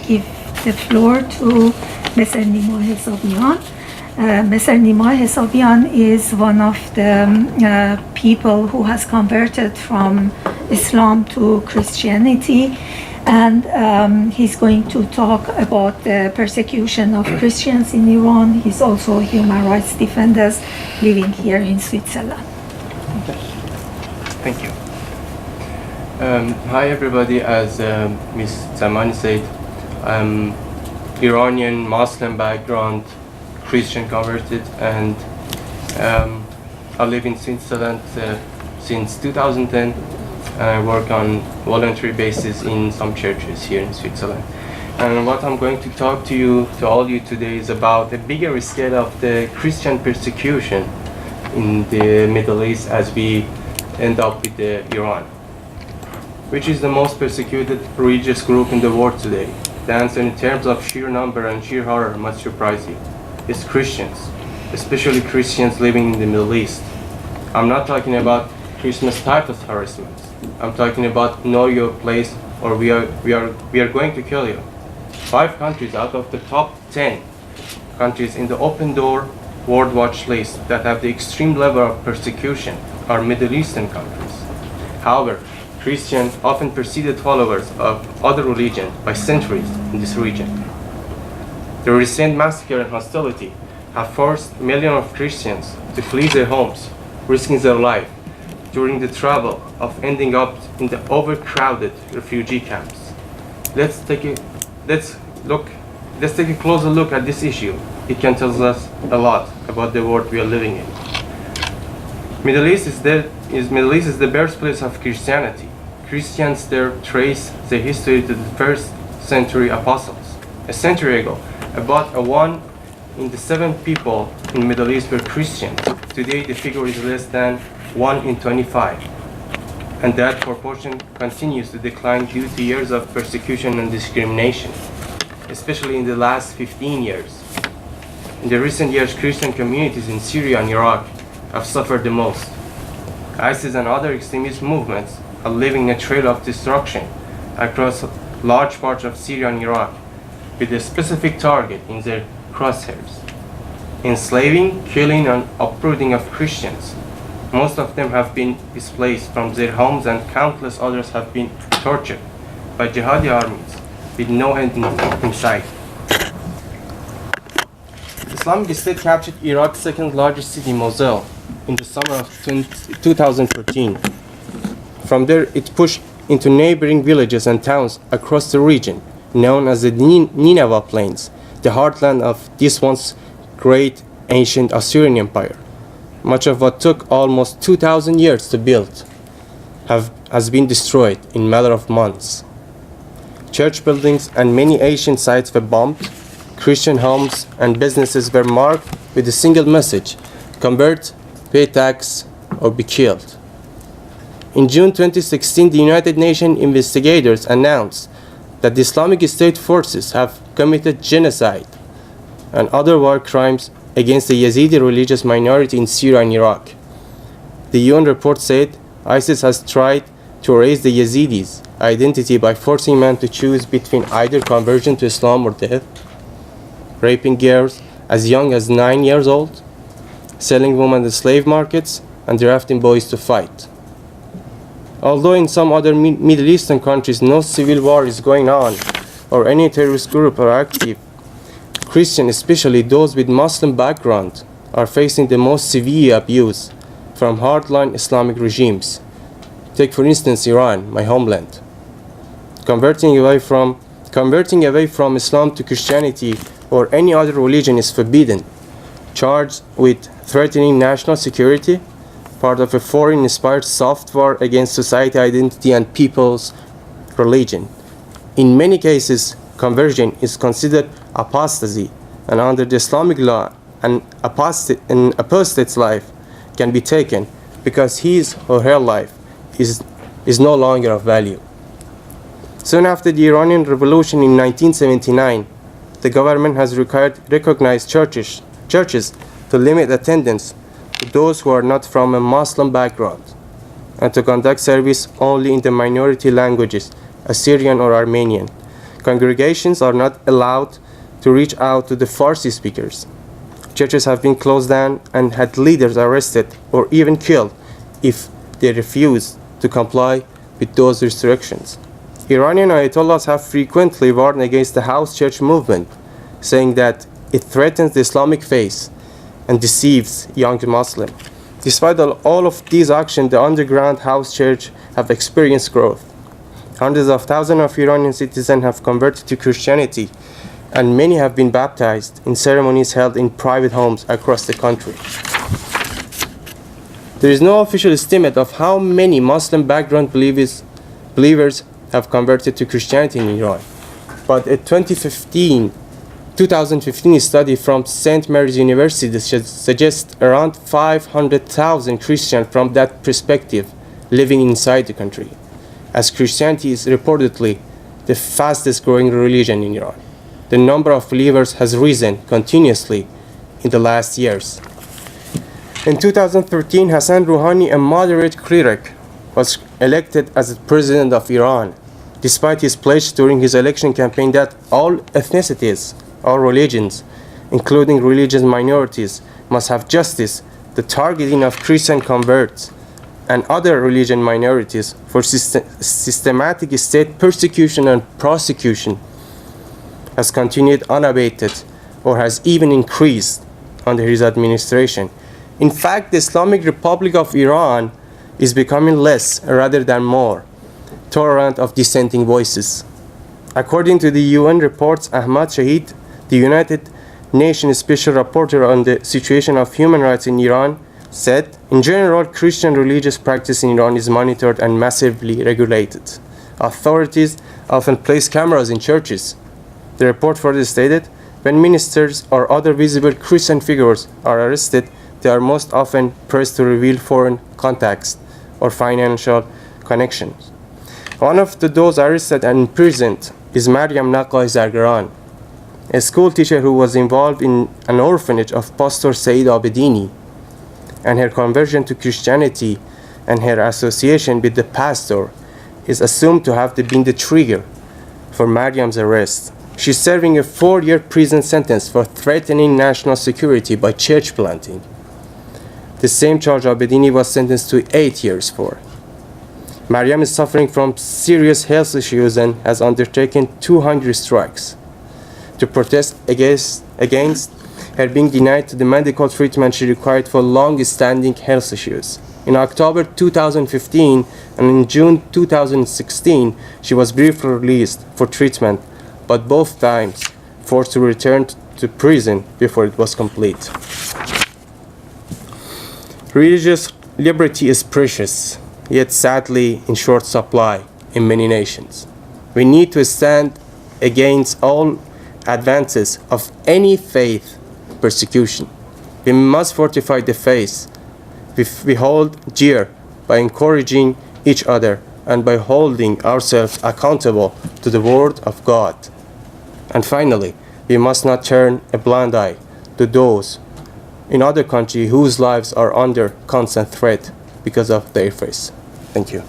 give the floor to Mr. Nima Hesabian. Mr. Nima Hesabian is one of the people who has converted from Islam to Christianity, and he's going to talk about the persecution of Christians in Iran. He's also a human rights defender living here in Switzerland. Thank you. Hi everybody, as Ms. Zamani said, I'm Iranian, Muslim background, Christian converted, and I live in Switzerland since 2010, and I work on voluntary basis in some churches here in Switzerland. And what I'm going to talk to all you today is about the bigger scale of the Christian persecution in the Middle East as we end up with Iran, which is the most persecuted religious group in the world today. The answer in terms of sheer number and sheer horror must surprise you. It's Christians, especially Christians living in the Middle East. I'm not talking about Christmas type of harassment. I'm talking about know your place or we are going to kill you. 5 countries out of the top 10 countries in the Open Door World Watch list that have the extreme level of persecution are Middle Eastern countries. However, Christians often preceded followers of other religions by centuries in this region. The recent massacre and hostility have forced millions of Christians to flee their homes, risking their life during the travel of ending up in the overcrowded refugee camps. Let's take a closer look at this issue. It can tell us a lot about the world we are living in. Middle East is the birthplace of Christianity. Christians there trace their history to the first century apostles. A century ago, about 1 in 7 people in Middle East were Christians. Today the figure is less than 1 in 25. And that proportion continues to decline due to years of persecution and discrimination, especially in the last 15 years. In the recent years, Christian communities in Syria and Iraq have suffered the most. ISIS and other extremist movements are leaving a trail of destruction across large parts of Syria and Iraq, with a specific target in their crosshairs: enslaving, killing, and uprooting of Christians. Most of them have been displaced from their homes, and countless others have been tortured by jihadi armies with no end in sight. Islamic State captured Iraq's second largest city, Mosul, in the summer of 2014. From there, it pushed into neighboring villages and towns across the region, known as the Nineveh Plains, the heartland of this once great ancient Assyrian Empire. Much of what took almost 2,000 years to build has been destroyed in a matter of months. Church buildings and many ancient sites were bombed. Christian homes and businesses were marked with a single message: convert, pay tax, or be killed. In June 2016, the United Nations investigators announced that the Islamic State forces have committed genocide and other war crimes against the Yazidi religious minority in Syria and Iraq. The UN report said ISIS has tried to erase the Yazidis' identity by forcing men to choose between either conversion to Islam or death, raping girls as young as 9 years old, selling women to slave markets, and drafting boys to fight. Although in some other Middle Eastern countries no civil war is going on or any terrorist group are active, Christians, especially those with Muslim background, are facing the most severe abuse from hardline Islamic regimes. Take for instance Iran, my homeland. Converting away from Islam to Christianity or any other religion is forbidden, charged with threatening national security, part of a foreign-inspired soft war against society identity and people's religion. In many cases, conversion is considered apostasy, and under the Islamic law, an apostate's life can be taken because his or her life is no longer of value. Soon after the Iranian Revolution in 1979, the government has recognized churches to limit attendance to those who are not from a Muslim background, and to conduct service only in the minority languages, Assyrian or Armenian. Congregations are not allowed to reach out to the Farsi speakers. Churches have been closed down and had leaders arrested or even killed if they refuse to comply with those restrictions. Iranian Ayatollahs have frequently warned against the house church movement, saying that it threatens the Islamic faith and deceives young Muslims. Despite all of these actions, the underground house church have experienced growth. Hundreds of thousands of Iranian citizens have converted to Christianity, and many have been baptized in ceremonies held in private homes across the country. There is no official estimate of how many Muslim background believers have converted to Christianity in Iran, but a 2015 study from St. Mary's University suggests around 500,000 Christians from that perspective living inside the country, as Christianity is reportedly the fastest growing religion in Iran. The number of believers has risen continuously in the last years. In 2013, Hassan Rouhani, a moderate cleric, was elected as the president of Iran, despite his pledge during his election campaign that all ethnicities, all religions, including religious minorities, must have justice. The targeting of Christian converts and other religion minorities for systematic state persecution and prosecution has continued unabated or has even increased under his administration. In fact, the Islamic Republic of Iran is becoming less rather than more tolerant of dissenting voices. According to the UN reports, Ahmad Shahid, the United Nations Special Rapporteur on the situation of human rights in Iran, said, in general, Christian religious practice in Iran is monitored and massively regulated. Authorities often place cameras in churches. The report further stated, when ministers or other visible Christian figures are arrested, they are most often pressed to reveal foreign contacts or financial connections. One of those arrested and imprisoned is Maryam Naqai Zargaran, a school teacher who was involved in an orphanage of Pastor Said Abedini, and her conversion to Christianity and her association with the pastor is assumed to have been the trigger for Maryam's arrest. She's serving a 4-year prison sentence for threatening national security by church planting. The same charge Abedini was sentenced to 8 years for. Maryam is suffering from serious health issues and has undertaken 200 strikes to protest against her being denied the medical treatment she required for long-standing health issues. In October 2015 and in June 2016, she was briefly released for treatment, but both times forced to return to prison before it was complete. Religious liberty is precious, yet sadly in short supply in many nations. We need to stand against all advances of any faith persecution. We must fortify the faith we hold dear by encouraging each other and by holding ourselves accountable to the Word of God. And finally, we must not turn a blind eye to those in other countries whose lives are under constant threat because of their faith. Thank you.